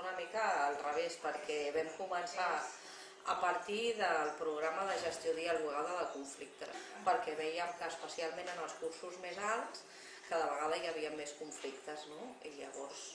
una mica al revés, perquè vam començar a partir del programa de gestió dialogada de conflictes, perquè veiem que especialment en els cursos més alts cada vegada hi havia més conflictes, no? I llavors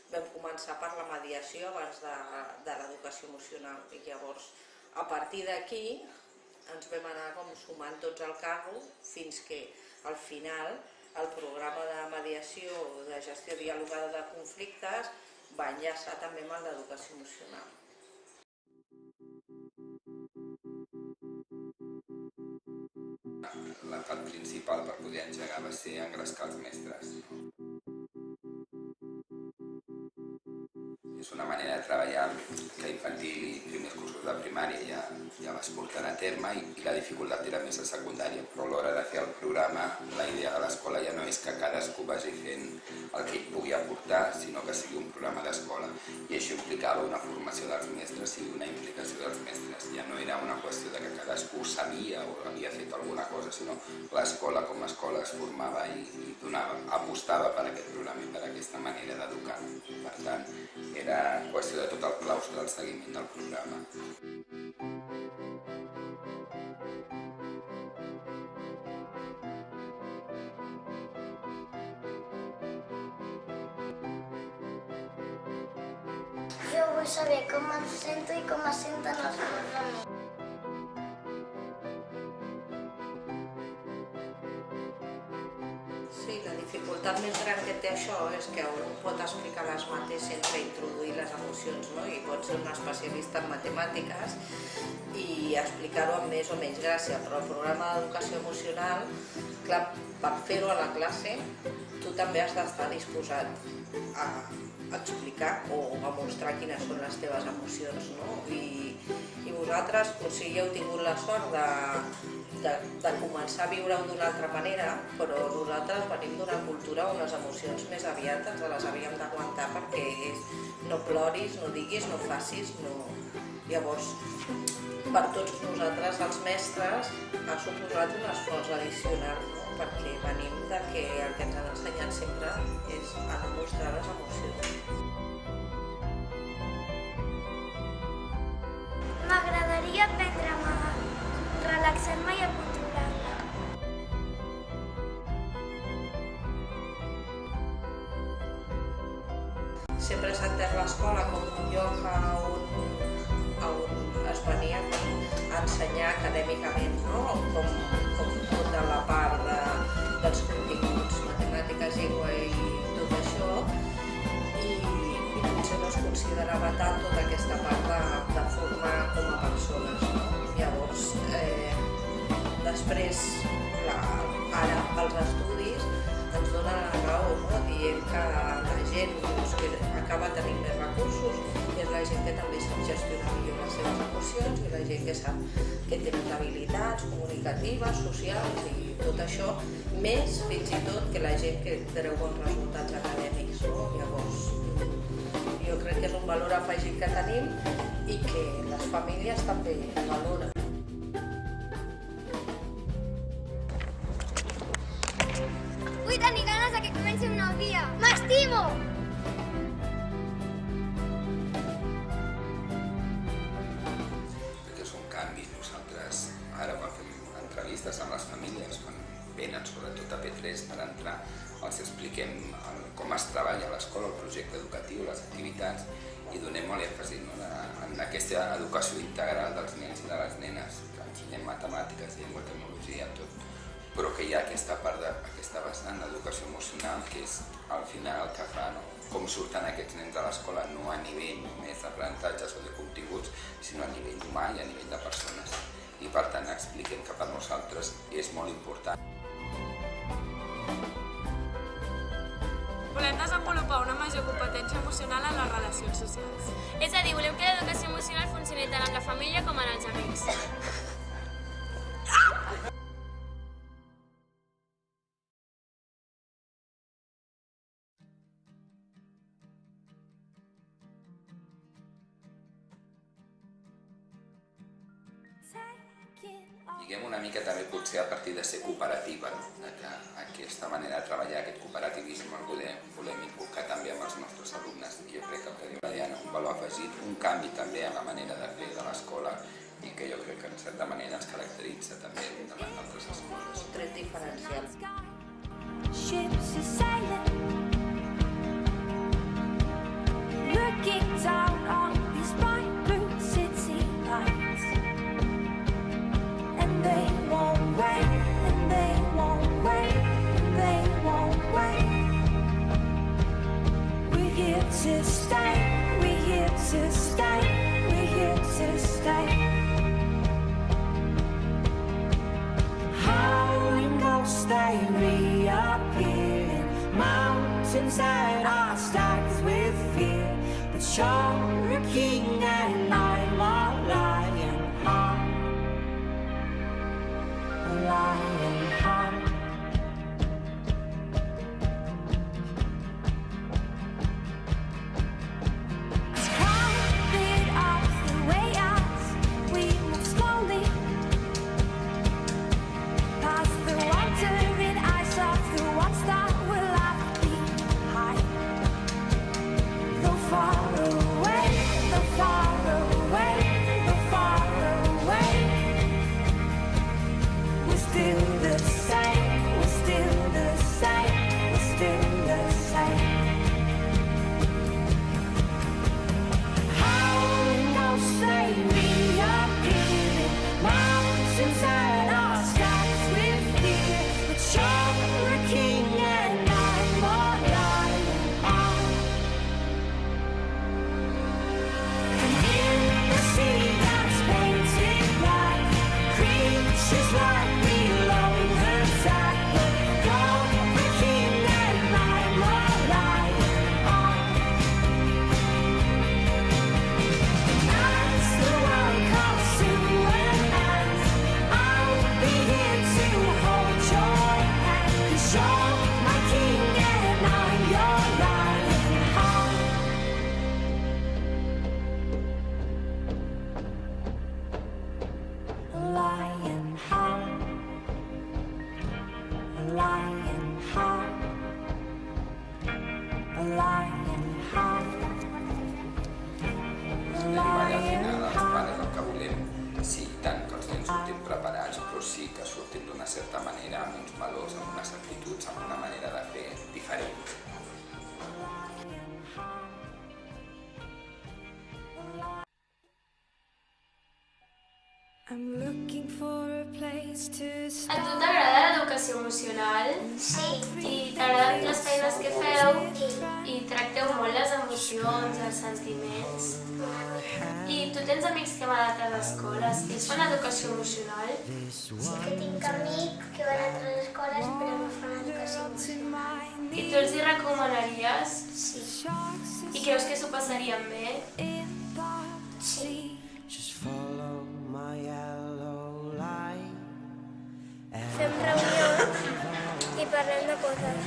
vam començar per la mediació abans de l'educació emocional, i llavors a partir d'aquí ens vam anar com sumant tots al carro fins que al final el programa de mediació de gestió dialogada de conflictes va enllaçar també amb el d'educació emocional. La part principal per poder engegar va ser engrescar els mestres. És una manera de treballar que infantil i primers cursos de primària ja vas portant a terme i la dificultat era més a secundària, però a l'hora de fer el programa la idea de l'escola ja no és que cadascú vagi fent el que ell pugui aportar, sinó que sigui un programa d'escola, i això implicava una formació dels mestres i una implicació dels mestres. Ja no era una qüestió de que cadascú sabia o havia fet alguna cosa, sinó l'escola com a escola es formava i apostava per aquest programa i per aquesta manera d'educar. Per tant, era qüestió de tot el claustre del seguiment del programa. Jo vull saber com em sento i com es senten els meus amics. Sí, la dificultat més gran que té això és que un pot explicar les mates sense introduir les emocions, no? I pot ser un especialista en matemàtiques i explicar-ho amb més o menys gràcia, però el programa d'educació emocional, clar, per fer-ho a la classe, tu també has d'estar disposat a explicar o a mostrar quines són les teves emocions, no? I vosaltres potser ja heu tingut la sort de començar a viure-ho d'una altra manera, però nosaltres venim d'una cultura on les emocions més aviat ens les havíem d'aguantar perquè no ploris, no diguis, no facis, no... Llavors, per tots nosaltres, els mestres, ha suposat un esforç addicional, no? Perquè venim de que el que ens han ensenyat sempre és a no mostrar les emocions. M'agradaria aprendre a relaxar-me i a controlar-la. Sempre s'ha entès l'escola com un lloc on es venia a ensenyar acadèmicament, no? Com tota la part dels continguts, matemàtiques, llengua i tot això, i potser no es considerava tant tota aquesta part de formar com a persones, no? Llavors, després, ara els estudis ens donen la raó, no? Dient que la gent que acaba tenint més recursos és la gent que també sap gestionar millor les seves emocions i la gent que sap que té més habilitats comunicatives, socials i tot això, més fins i tot que la gent que treu bons resultats acadèmics, no? Llavors, jo crec que és un valor afegit que tenim i que les famílies també valoren. Vull tenir ganes que comenci un nou dia. M'estimo! Perquè són canvis. Nosaltres ara quan fem entrevistes amb les famílies, quan venen sobretot a P3 per entrar, els expliquem com es treballa a l'escola, el projecte educatiu, les activitats, i donem molt èmfasi en aquesta educació integral dels nens i de les nenes, que ensenyem matemàtiques, llengua, tecnologia, tot, però que hi ha aquesta part d'aquesta vessant d'educació emocional que és al final el que fa, no? Com surten aquests nens a l'escola, no a nivell només d'aprenentatges o de continguts, sinó a nivell humà i a nivell de persones. I per tant expliquem que per nosaltres és molt important. Volem desenvolupar una major competència emocional en les relacions socials. És a dir, volem que l'educació emocional funcioni tant amb la família com en els amics. Diguem una mica també potser a partir de ser cooperativa, no? Que aquesta manera de treballar, aquest cooperativisme, el volem inculcar també amb els nostres alumnes. I jo crec que, com diu la Diana, un valor valor afegit, un canvi també en la manera de fer de l'escola i que jo crec que en certa manera ens caracteritza també davant d'altres escoles. Un tret diferencial. Ships are sailing, looking down on these bright blue city lights, and they won't wait, and they won't wait, and they won't wait. We're here to stay, we're here to stay, we're here to stay. Howling ghosts, they reappear, mountains that are stacked with fear. But you're a king and I'm a lion heart, a lion heart. It's crowded off the way as we move slowly past the wandering eyes of the ones that will left behind. Though far away, though far away, though far away, we're still the same, we're still the same, we're still the same. Howling ghosts, they reappear, mountains that are stacked with fear. But you're a king and I'm a lion heart. And in the sea that's painted black, creatures like below the sack. But you're a king and I'm a lion heart. As the world comes to an end, I'll be here to hold your hand. 'Cause you're my king and I'm your lion heart. A lion heart, a lion heart, a lion heart, a I al lion final els heart. pares el que volem, sí, i tant que els nens surtin preparats, però sí que surtin d'una certa manera, amb uns valors, amb unes actituds, amb una manera de fer diferent. I'm looking for a place to A start. tu t'agrada l'educació emocional? Sí. I t'agraden les feines que feu? I tracteu molt les emocions, els sentiments? I tu tens amics que van a altres escoles i fan educació emocional? Sí que tinc amics que van a altres escoles però no fan educació emocional. I tu els hi recomanaries? Sí. I creus que s'ho passarien bé? Sí. Fem reunions i parlem de coses.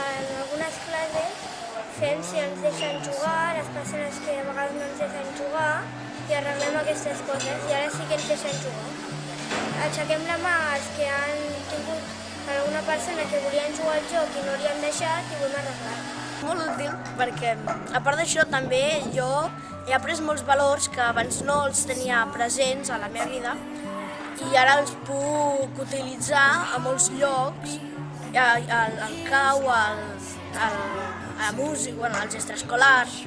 En algunes classes fem si ens deixen jugar, les persones que a vegades no ens deixen jugar i arreglem aquestes coses i ara sí que ens deixen jugar. Aixequem la mà als que han tingut alguna persona que volien jugar al joc i no li han deixat i ho hem arreglat. Molt útil perquè, a part d'això, també jo he après molts valors que abans no els tenia presents a la meva vida i ara els puc utilitzar a molts llocs, al cau, a la música, bueno, als extraescolars,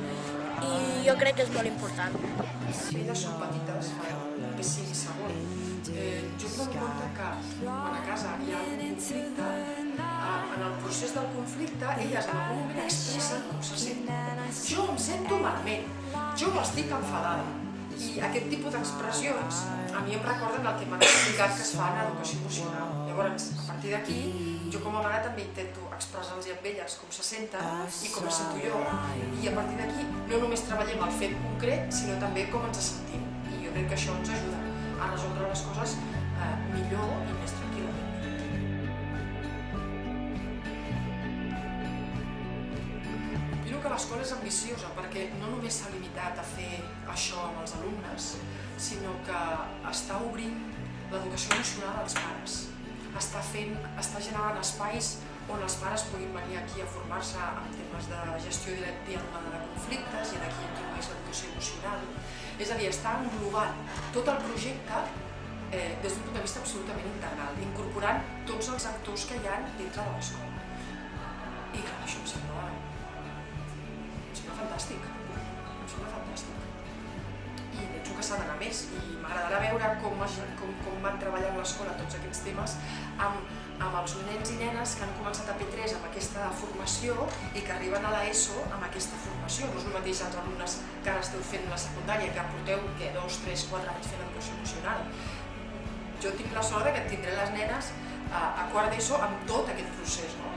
i jo crec que és molt important. Les filles són petites, fa només 5 segons. Jo em dono compte que quan a casa hi ha un conflicte, en el procés del conflicte, elles en algun moment expressen com se senten. Jo em sento malament, jo estic enfadada. I aquest tipus d'expressions a mi em recorden el que m'han explicat que es fa en educació emocional. Llavors, a partir d'aquí, jo com a mare també intento expressar-los amb elles com se senten i com es sento jo. I a partir d'aquí no només treballem el fet concret, sinó també com ens sentim. I jo crec que això ens ajuda a resoldre les coses millor i més tranquil·lament. Opino que l'escola és ambiciosa perquè no només s'ha limitat a fer això amb els alumnes, sinó que està obrint l'educació emocional als pares. Està generant espais on els pares puguin venir aquí a formar-se en temes de gestió dialogada de conflictes i d'aquí introdueix l'educació emocional. És a dir, està englobant tot el projecte des d'un punt de vista absolutament integral, incorporant tots els actors que hi ha dintre de l'escola. I clar, això em sembla fantàstic, I penso que s'ha d'anar més i m'agradarà veure com van treballar a l'escola tots aquests temes amb els nens i nenes que han començat a P3 amb aquesta formació i que arriben a l'ESO amb aquesta formació. No és el mateix els alumnes que ara esteu fent la secundària, que porteu 2, 3, 4 anys fent educació emocional. Jo tinc la sort que tindré les nenes a quart d'ESO amb tot aquest procés, no?